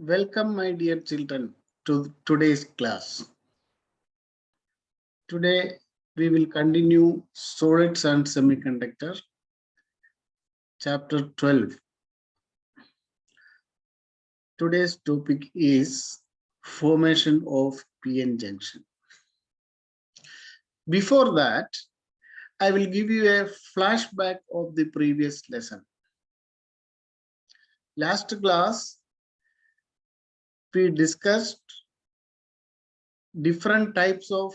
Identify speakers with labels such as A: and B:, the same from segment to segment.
A: Welcome, my dear children, to today's class. Today, we will continue Solids and Semiconductor, Chapter 12. Today's topic is formation of PN junction. Before that, I will give you a flashback of the previous lesson. Last class, we discussed different types of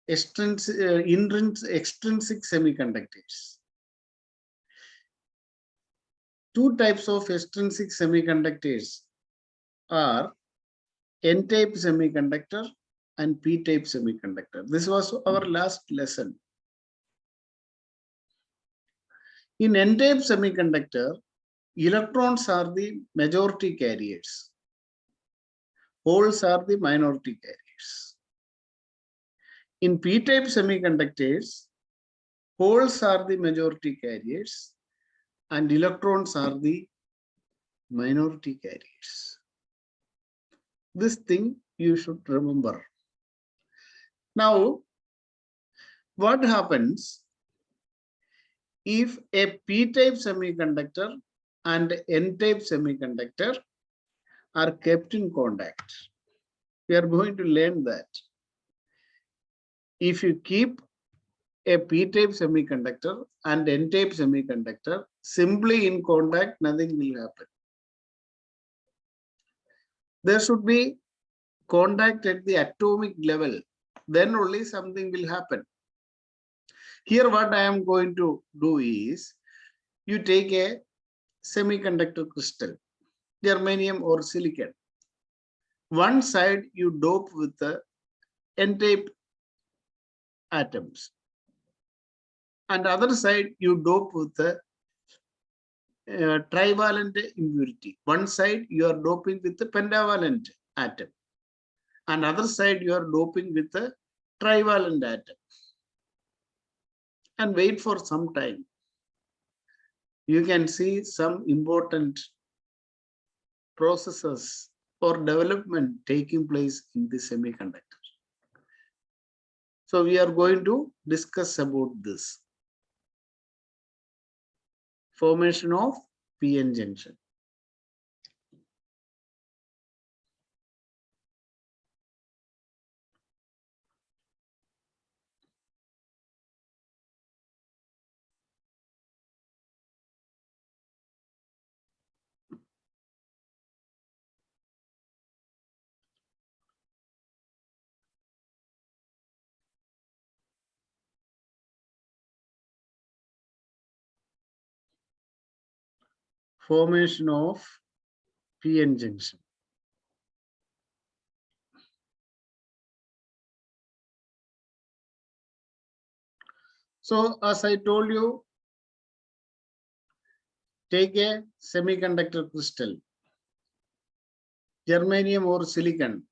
A: extrinsic semiconductors. Two types of extrinsic semiconductors are N-type semiconductor and P-type semiconductor. This was our last lesson. In N-type semiconductor, electrons are the majority carriers. Holes are the minority carriers. In P-type semiconductors, holes are the majority carriers and electrons are the minority carriers. This thing you should remember. Now, what happens if a P-type semiconductor and N-type semiconductor are kept in contact? We are going to learn that. If you keep a P-type semiconductor and N-type semiconductor simply in contact, nothing will happen. There should be contact at the atomic level. Then only something will happen. Here what I am going to do is, you take a semiconductor crystal, germanium or silicon. One side you dope with the N-type atoms, and other side you dope with the trivalent impurity. One side you are doping with the pentavalent atom, and other side you are doping with the trivalent atom, and wait for some time. You can see some important processes or development taking place in the semiconductor. So we are going to discuss about this. Formation of PN junction. Formation of PN junction. So as I told you, take a semiconductor crystal, germanium or silicon.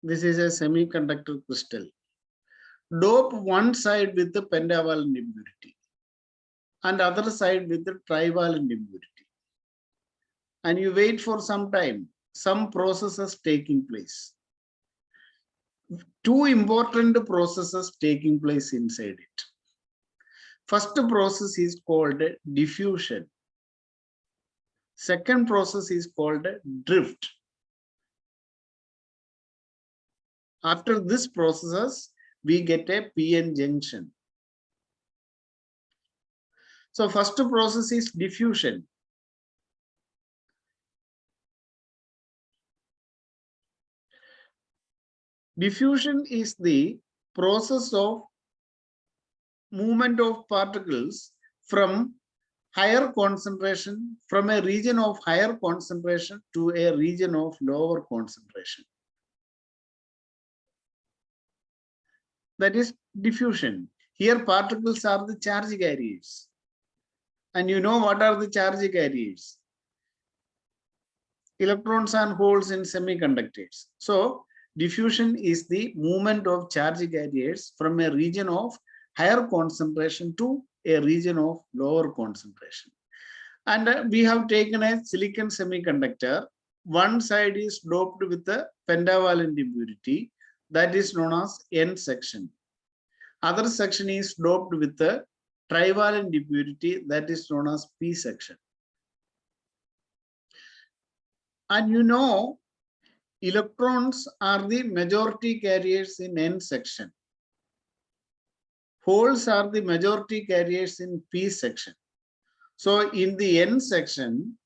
A: This is a semiconductor crystal. Dope one side with the pentavalent impurity and other side with the trivalent impurity. And you wait for some time, some processes taking place. Two important processes taking place inside it. First process is called diffusion. Second process is called drift. After this process, we get a PN junction. So first process is diffusion. Diffusion is the process of movement of particles from higher concentration, from a region of higher concentration to a region of lower concentration. That is diffusion. Here particles are the charge carriers. And you know what are the charge carriers? electrons and holes in semiconductors. So diffusion is the movement of charge carriers from a region of higher concentration to a region of lower concentration. And we have taken a silicon semiconductor. One side is doped with a pentavalent impurity, that is known as N section. Other section is doped with a trivalent impurity, that is known as P section. And you know, electrons are the majority carriers in N section. Holes are the majority carriers in P section. So in the N section,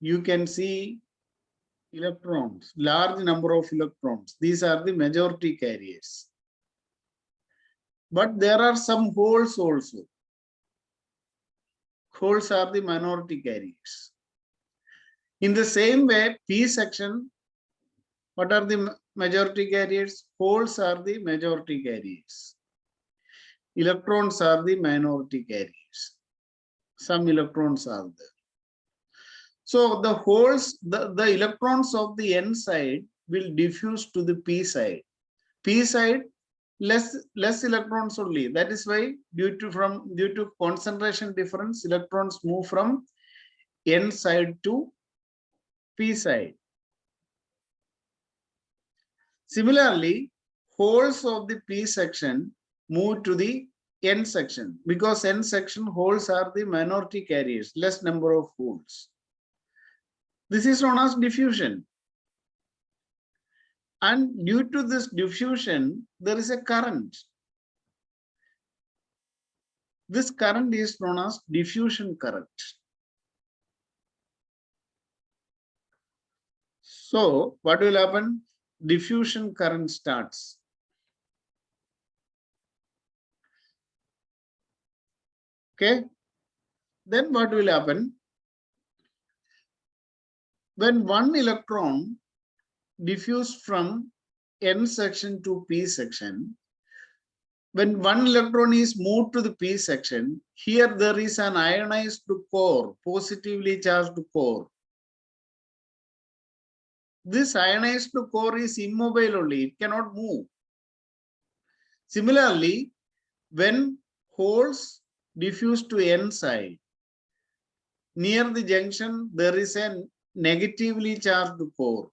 A: you can see electrons, large number of electrons. These are the majority carriers. But there are some holes also. Holes are the minority carriers. In the same way, P section, what are the majority carriers? Holes are the majority carriers. Electrons are the minority carriers. Some electrons are there. So the holes, the electrons of the N side will diffuse to the P side. P side, less electrons only. That is why due to concentration difference, electrons move from N side to P side. Similarly, holes of the P section move to the N section, because N section holes are the minority carriers, less number of holes. This is known as diffusion. And due to this diffusion, there is a current. This current is known as diffusion current. So what will happen? Diffusion current starts. Okay. Then what will happen? When one electron diffused from N section to P section, when one electron is moved to the P section, here there is an ionized core, positively charged core. This ionized core is immobile only, it cannot move. Similarly, when holes diffuse to N side, near the junction there is a negatively charged core.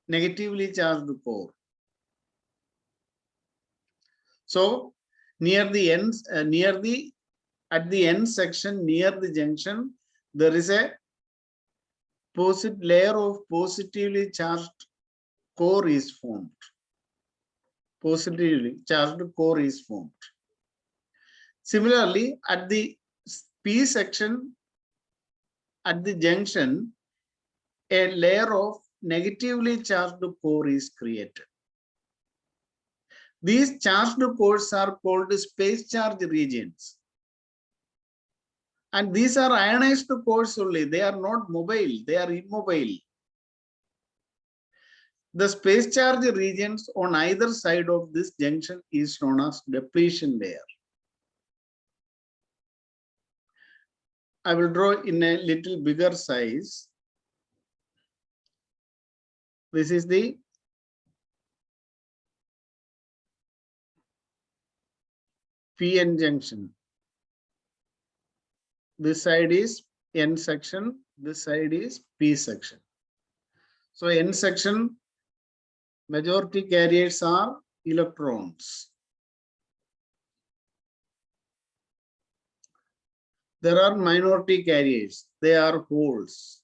A: Negatively charged core. So near the ends, at the end section near the junction, there is a layer of positively charged core is formed. Positively charged core is formed. Similarly, at the P section, at the junction, a layer of negatively charged core is created. These charged cores are called space charge regions. And these are ionized cores only. They are not mobile, they are immobile. The space charge regions on either side of this junction is known as depletion layer. I will draw in a little bigger size. This is the PN junction. This side is N section, this side is P section. So N section, majority carriers are electrons. There are minority carriers, they are holes.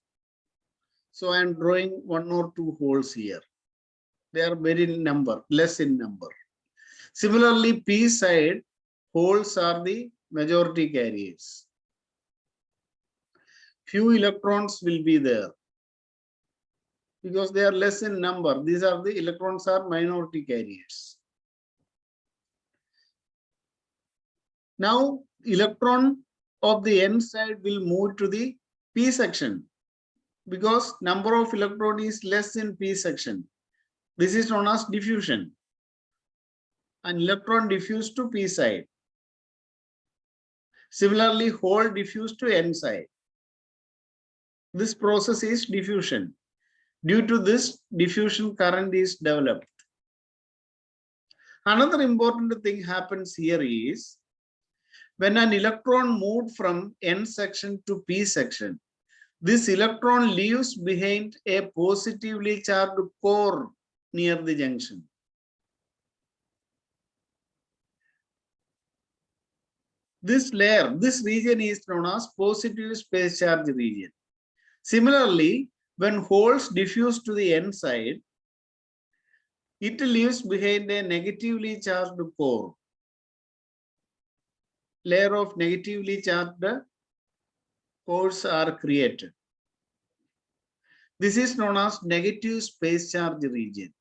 A: So I am drawing one or two holes here. They are very in number, less in number. Similarly, P side, holes are the majority carriers. Few electrons will be there because they are less in number. These are the electrons are minority carriers. Now, electron of the N side will move to the P section because number of electron is less in P section. This is known as diffusion. An electron diffused to P side. Similarly, hole diffused to N side. This process is diffusion. Due to this, diffusion current is developed. Another important thing happens here is when an electron moved from N section to P section, this electron leaves behind a positively charged core near the junction. This layer, this region is known as positive space charge region. Similarly, when holes diffuse to the N side, it leaves behind a negatively charged core. Layer of negatively charged cores are created. This is known as negative space charge region.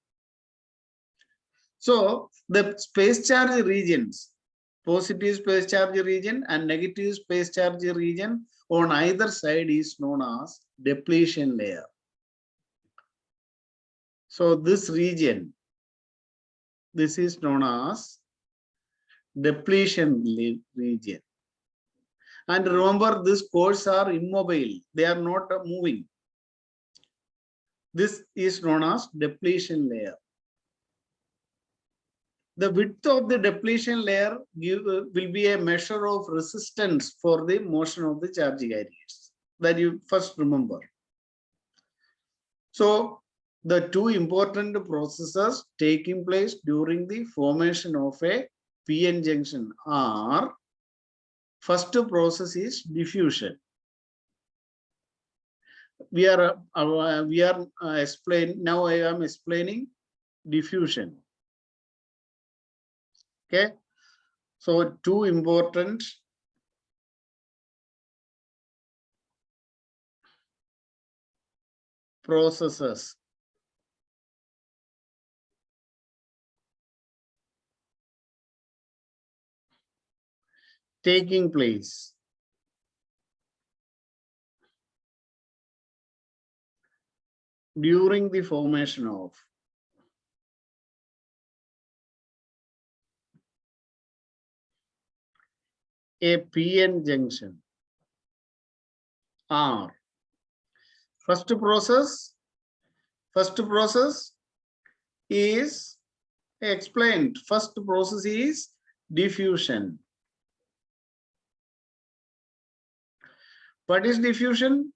A: So the space charge regions, positive space charge region and negative space charge region on either side is known as depletion layer. So this region, this is known as depletion region. And remember, these cores are immobile. They are not moving. This is known as depletion layer. The width of the depletion layer will be a measure of resistance for the motion of the charge carriers. That you first remember. So the two important processes taking place during the formation of a PN junction are, first process is diffusion. We are explaining now. I am explaining diffusion. Okay, so two important processes taking place during the formation of a PN junction are, first process is explained. First process is diffusion. What is diffusion?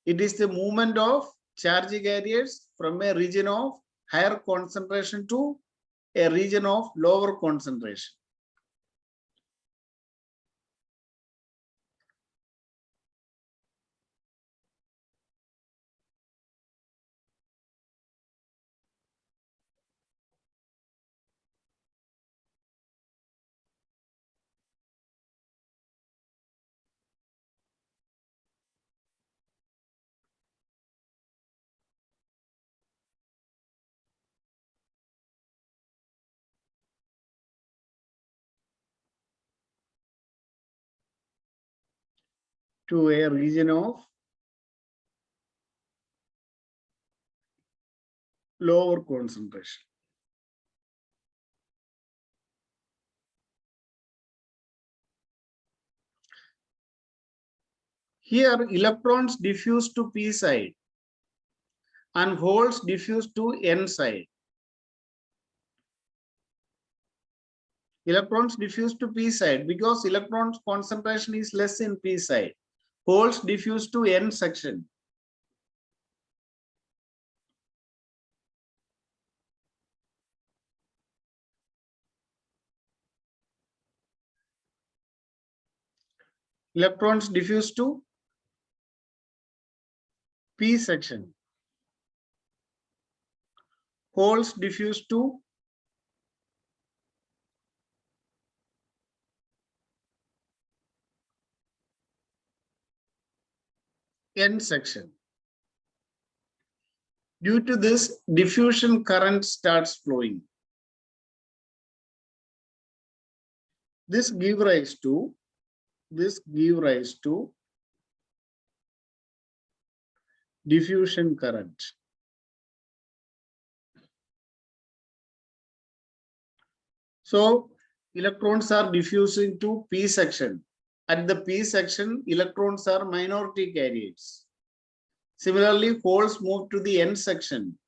A: It is the movement of charge carriers from a region of higher concentration to a region of lower concentration. To a region of lower concentration. Here electrons diffuse to P side and holes diffuse to N side. Electrons diffuse to P side because electrons concentration is less in P side. Holes diffuse to N section. Electrons diffuse to P section. Holes diffuse to N section. Due to this, diffusion current starts flowing. This give rise to diffusion current. So electrons are diffusing to P section. At the P section, electrons are minority carriers. Similarly, holes move to the end section.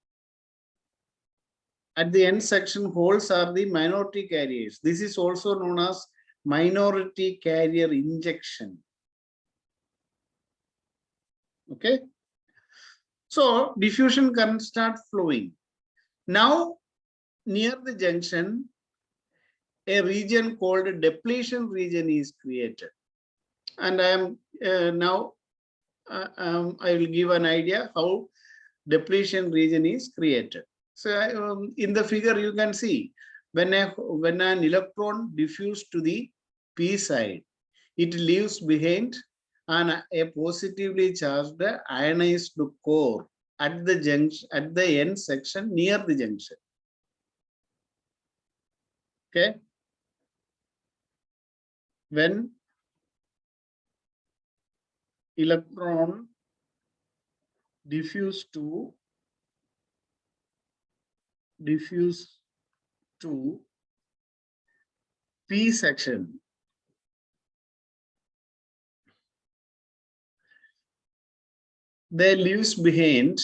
A: At the end section, holes are the minority carriers. This is also known as minority carrier injection. Okay. So diffusion current starts flowing. Now, near the junction, a region called depletion region is created. And I am now, I will give an idea how depletion region is created. So in the figure, you can see when an electron diffuses to the p side, it leaves behind a positively charged ionized core at the junction, at the end section near the junction. Okay. When electron diffuse to p section, they leaves behind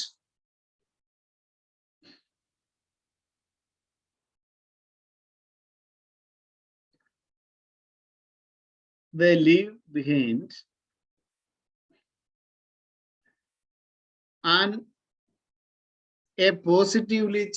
A: and a positively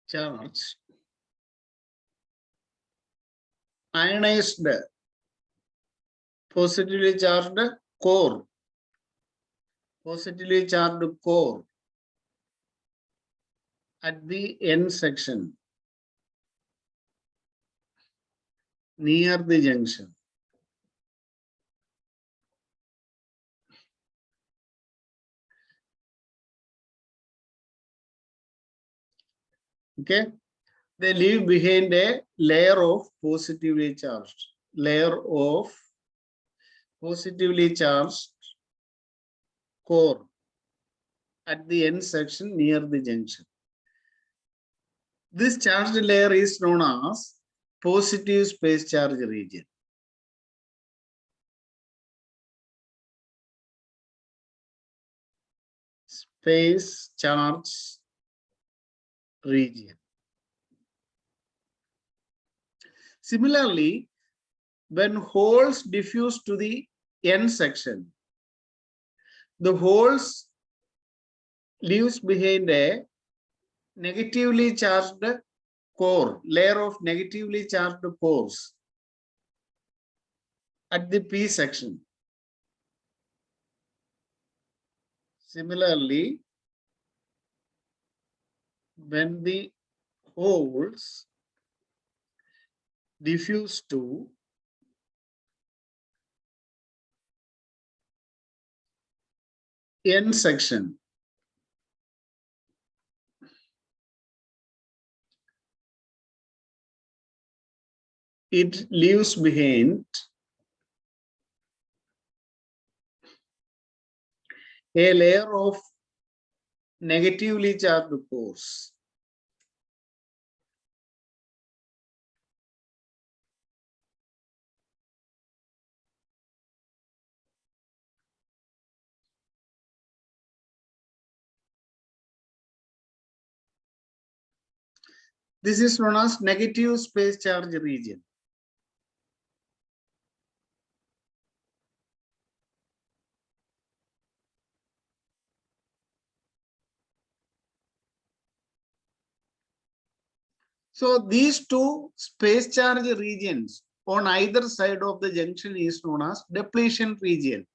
A: charged ionized positively charged core at the end section near the junction. Okay, they leave behind a layer of positively charged core at the end section near the junction. This charged layer is known as positive space charge region. Space charge region. Similarly, when holes diffuse to the N section, the holes leaves behind a negatively charged core, layer of negatively charged cores at the P section. Similarly, when the holes diffuse to N section, it leaves behind a layer of negatively charged cores. This is known as negative space charge region. So these two space charge regions on either side of the junction is known as depletion region.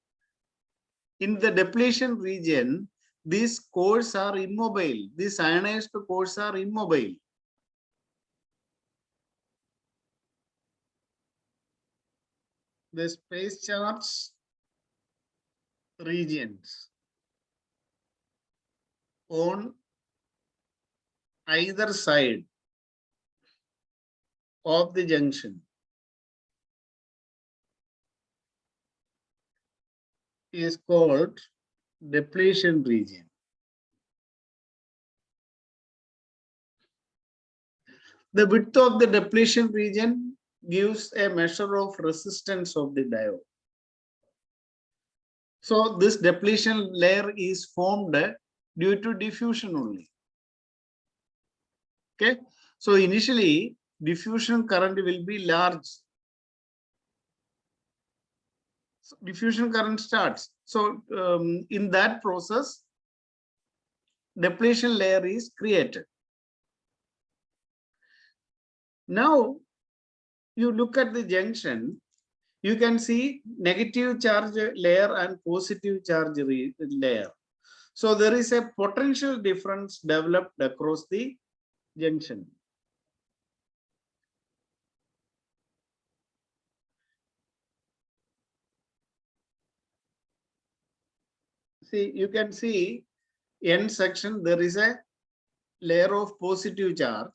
A: In the depletion region, these cores are immobile. These ionized cores are immobile. The space charge regions on either side of the junction is called depletion region. The width of the depletion region gives a measure of resistance of the diode. So this depletion layer is formed due to diffusion only. Okay. So initially diffusion current will be large. So diffusion current starts. So in that process, depletion layer is created. Now you look at the junction, you can see negative charge layer and positive charge layer. So there is a potential difference developed across the junction. See, you can see N section, there is a layer of positive charge.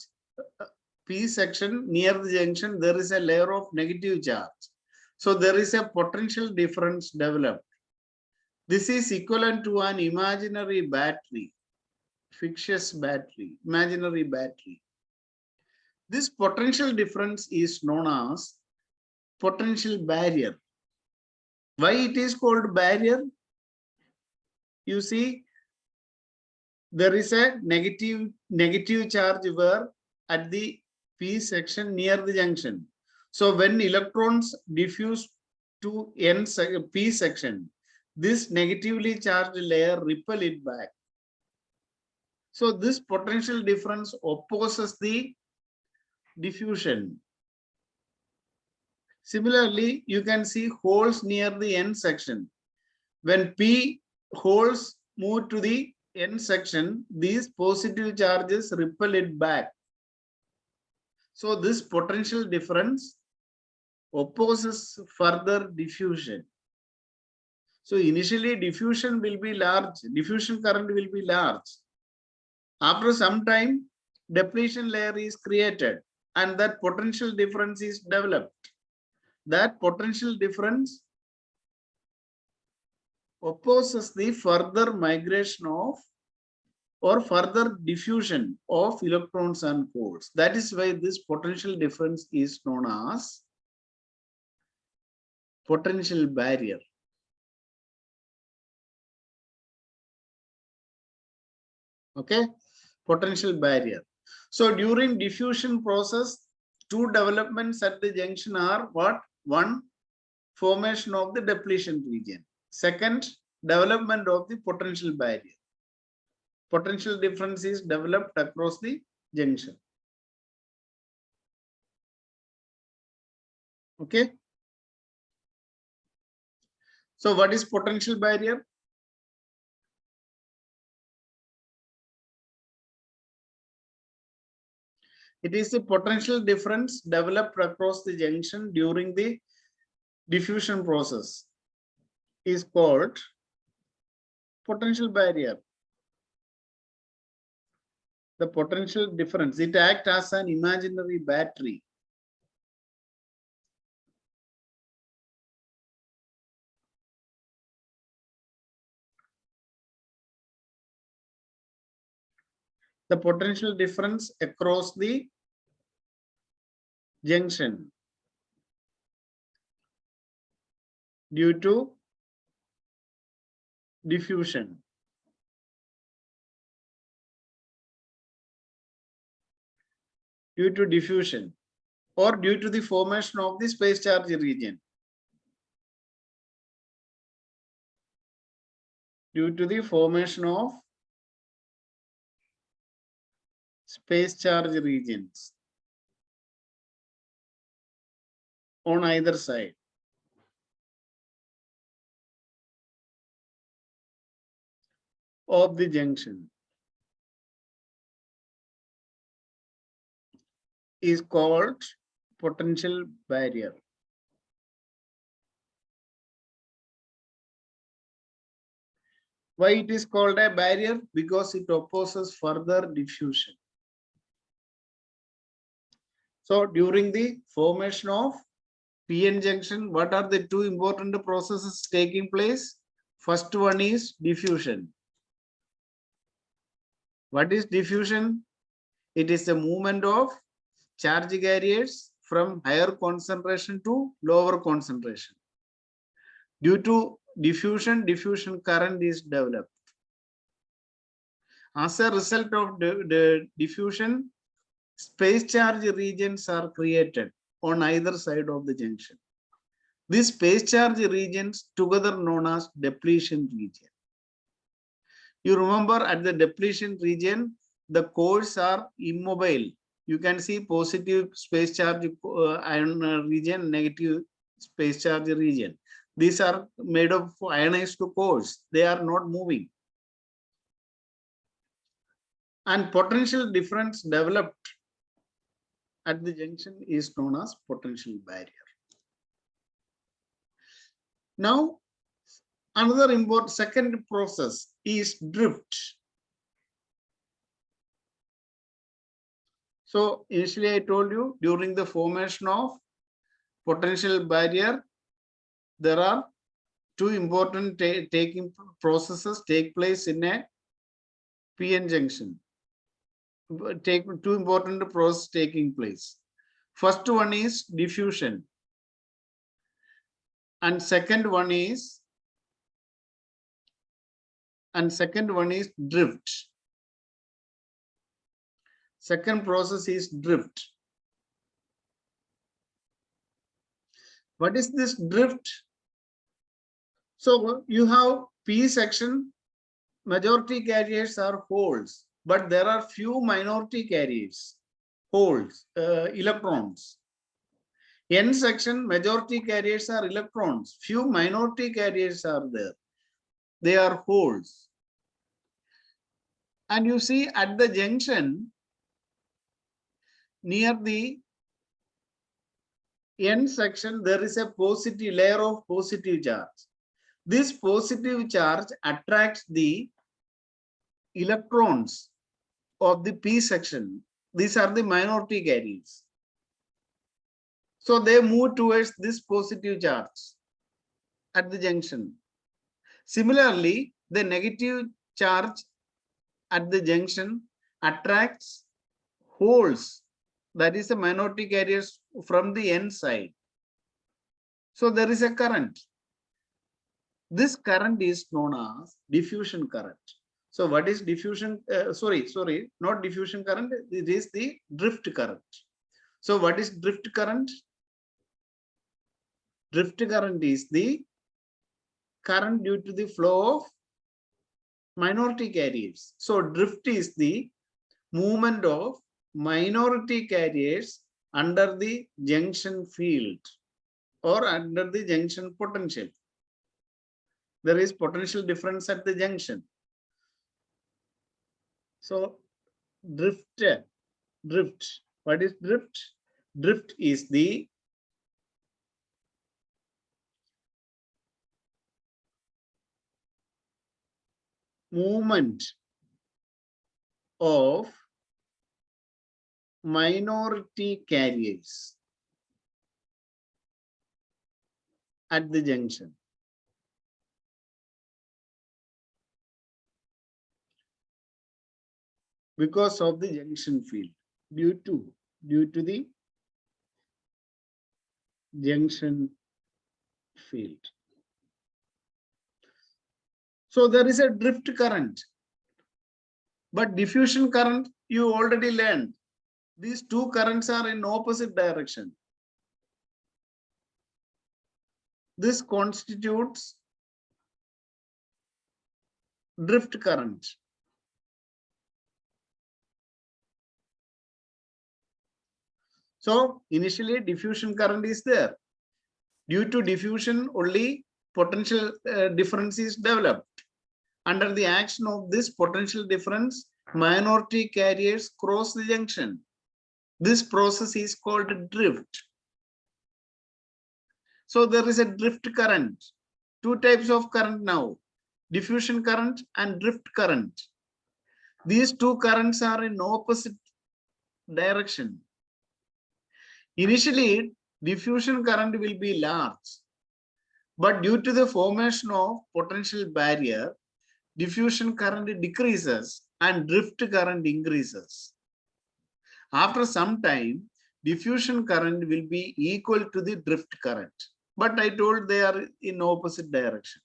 A: P section near the junction, there is a layer of negative charge. So there is a potential difference developed. This is equivalent to an imaginary battery, fictitious battery, imaginary battery. This potential difference is known as potential barrier. Why it is called barrier? You see, there is a negative charge where at the P section near the junction. So when electrons diffuse to P section, this negatively charged layer repel it back. So this potential difference opposes the diffusion. Similarly, you can see holes near the N section. When P holes move to the N section, these positive charges repel it back. So this potential difference opposes further diffusion. So initially diffusion will be large, diffusion current will be large. After some time, depletion layer is created and that potential difference is developed. That potential difference opposes the further migration of or further diffusion of electrons and holes. That is why this potential difference is known as potential barrier. Okay, potential barrier. So during diffusion process, two developments at the junction are what? One, formation of the depletion region. Second, development of the potential barrier. Potential difference is developed across the junction. Okay. So what is potential barrier? It is the potential difference developed across the junction during the diffusion process is called potential barrier. The potential difference, it acts as an imaginary battery. The potential difference across the junction due to diffusion. Due to diffusion or due to the formation of the space charge region. Due to the formation of space charge regions on either side. Of the junction is called potential barrier. Why it is called a barrier? Because it opposes further diffusion. So during the formation of PN junction, what are the two important processes taking place? First one is diffusion. What is diffusion? It is the movement of charge carriers from higher concentration to lower concentration. Due to diffusion, diffusion current is developed. As a result of the diffusion, space charge regions are created on either side of the junction. These space charge regions together known as depletion region. You remember at the depletion region, the cores are immobile. You can see positive space charge ion region, negative space charge region. These are made of ionized cores. They are not moving. And potential difference developed at the junction is known as potential barrier. Now, another important second process is drift. So initially I told you during the formation of potential barrier, there are two important processes take place in a PN junction. Two important processes taking place. First one is diffusion, and second one is drift. Second process is drift. What is this drift? So you have P section, majority carriers are holes, but there are few minority carriers, holes, electrons. N section, majority carriers are electrons, few minority carriers are there. They are holes. And you see at the junction, near the N section, there is a positive layer of positive charge. This positive charge attracts the electrons of the P section. These are the minority carriers. So they move towards this positive charge at the junction. Similarly, the negative charge at the junction attracts holes, that is the minority carriers from the N side. So there is a current. This current is known as diffusion current. So what is diffusion? Not diffusion current. It is the drift current. So what is drift current? Drift current is the current due to the flow of minority carriers. So drift is the movement of minority carriers under the junction field or under the junction potential. There is potential difference at the junction. So drift. What is drift? Drift is the movement of minority carriers at the junction. Because of the junction field, due to the junction field. So there is a drift current, but diffusion current you already learned. These two currents are in opposite direction. This constitutes drift current. So initially diffusion current is there. Due to diffusion only potential difference is developed. Under the action of this potential difference, minority carriers cross the junction. This process is called drift. So there is a drift current. Two types of current now, diffusion current and drift current. These two currents are in opposite direction. Initially, diffusion current will be large, But due to the formation of potential barrier, diffusion current decreases and drift current increases. After some time, diffusion current will be equal to the drift current. But I told they are in opposite direction.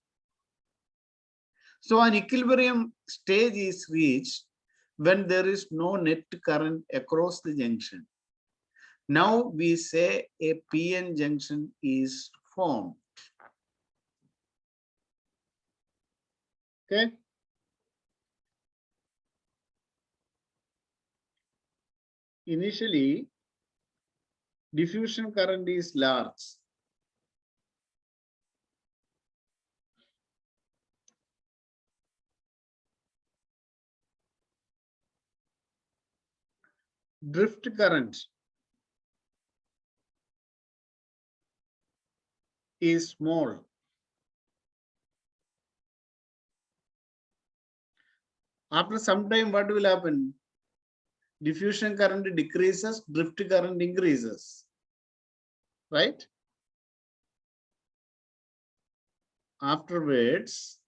A: So an equilibrium stage is reached when there is no net current across the junction. Now we say a PN junction is formed. Okay. Initially, diffusion current is large. Drift current is small. After some time, what will happen? Diffusion current decreases, drift current increases, right? Afterwards,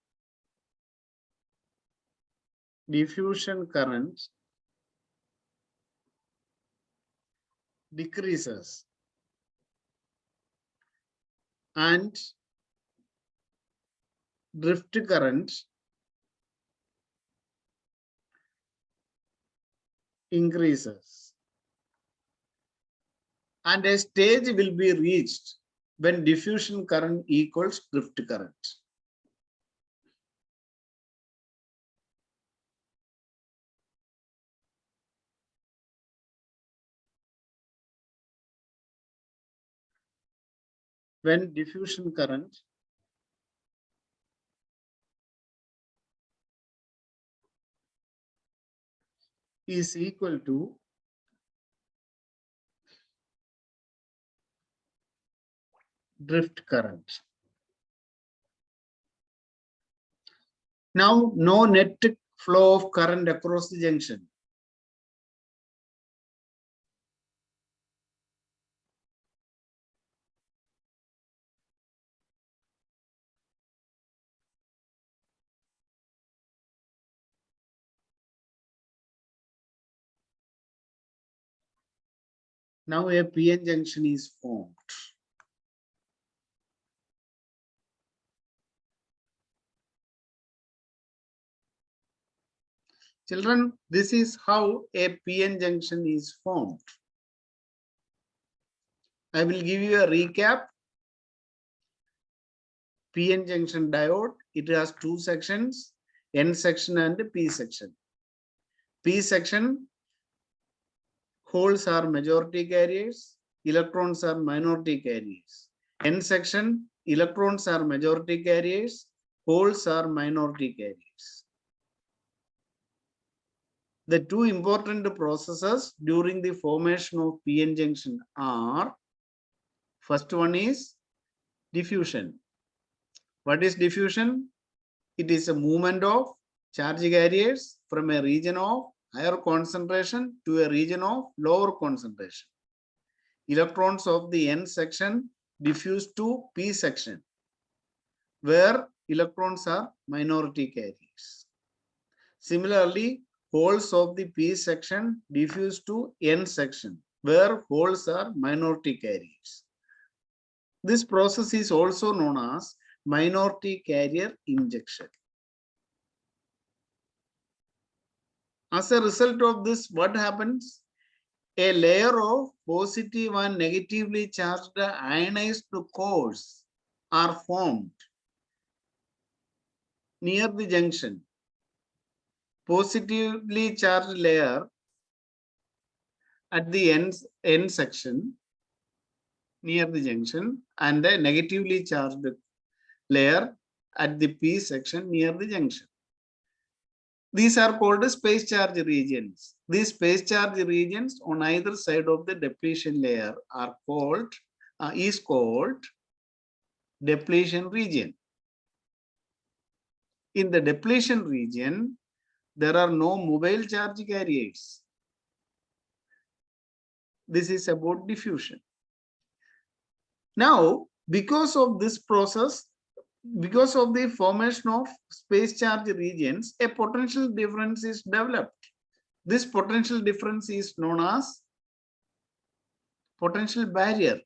A: diffusion current decreases and drift current increases. And a stage will be reached when diffusion current equals drift current. When diffusion current is equal to drift current. Now, no net flow of current across the junction. Now a PN junction is formed. Children, this is how a PN junction is formed. I will give you a recap. PN junction diode, it has two sections, N section and P section. P section, holes are majority carriers, electrons are minority carriers. N section, electrons are majority carriers, holes are minority carriers. The two important processes during the formation of PN junction are, first one is diffusion. What is diffusion? It is a movement of charge carriers from a region of higher concentration to a region of lower concentration. Electrons of the N section diffuse to P section, where electrons are minority carriers. Similarly, holes of the P section diffuse to N section, where holes are minority carriers. This process is also known as minority carrier injection. As a result of this, what happens? A layer of positive and negatively charged ionized cores are formed near the junction. Positively charged layer at the end section near the junction, and a negatively charged layer at the P section near the junction. These are called space charge regions. These space charge regions on either side of the depletion layer are called depletion region. In the depletion region, there are no mobile charge carriers. This is about diffusion. Now, because of this process, because of the formation of space charge regions, a potential difference is developed. This potential difference is known as potential barrier.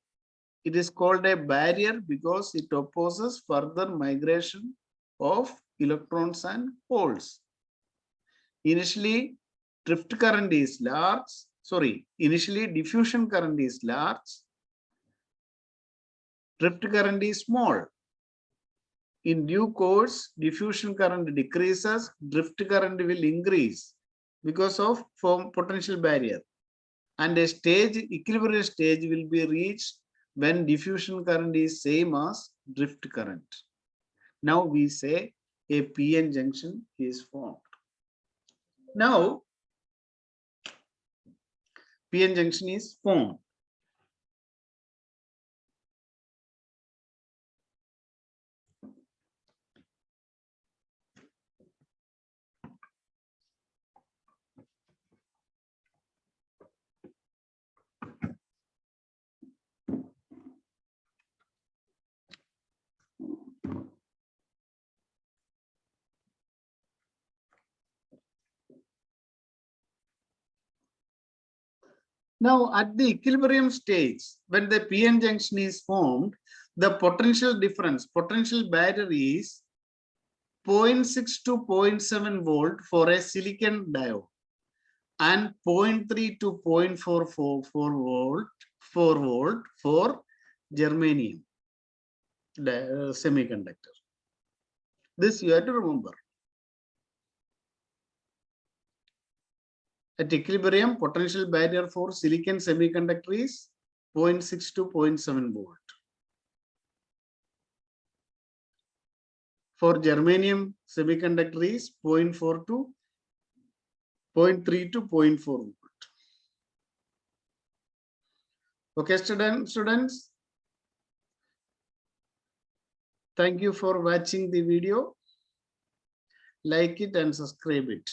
A: It is called a barrier because it opposes further migration of electrons and holes. Initially, drift current is large. Initially diffusion current is large. Drift current is small. In due course, diffusion current decreases, drift current will increase because of potential barrier. And a equilibrium stage will be reached when diffusion current is same as drift current. Now we say a PN junction is formed. Now, PN junction is formed. Now, at the equilibrium stage, when the PN junction is formed, the potential difference, potential barrier is 0.6 to 0.7 volt for a silicon diode and 0.3 to 0.44 volt for germanium semiconductor. This you have to remember. At equilibrium, potential barrier for silicon semiconductor is 0.6 to 0.7 volt. For germanium semiconductor is 0.4 to 0.3 to 0.4 volt. Okay, students. Thank you for watching the video. Like it and subscribe it.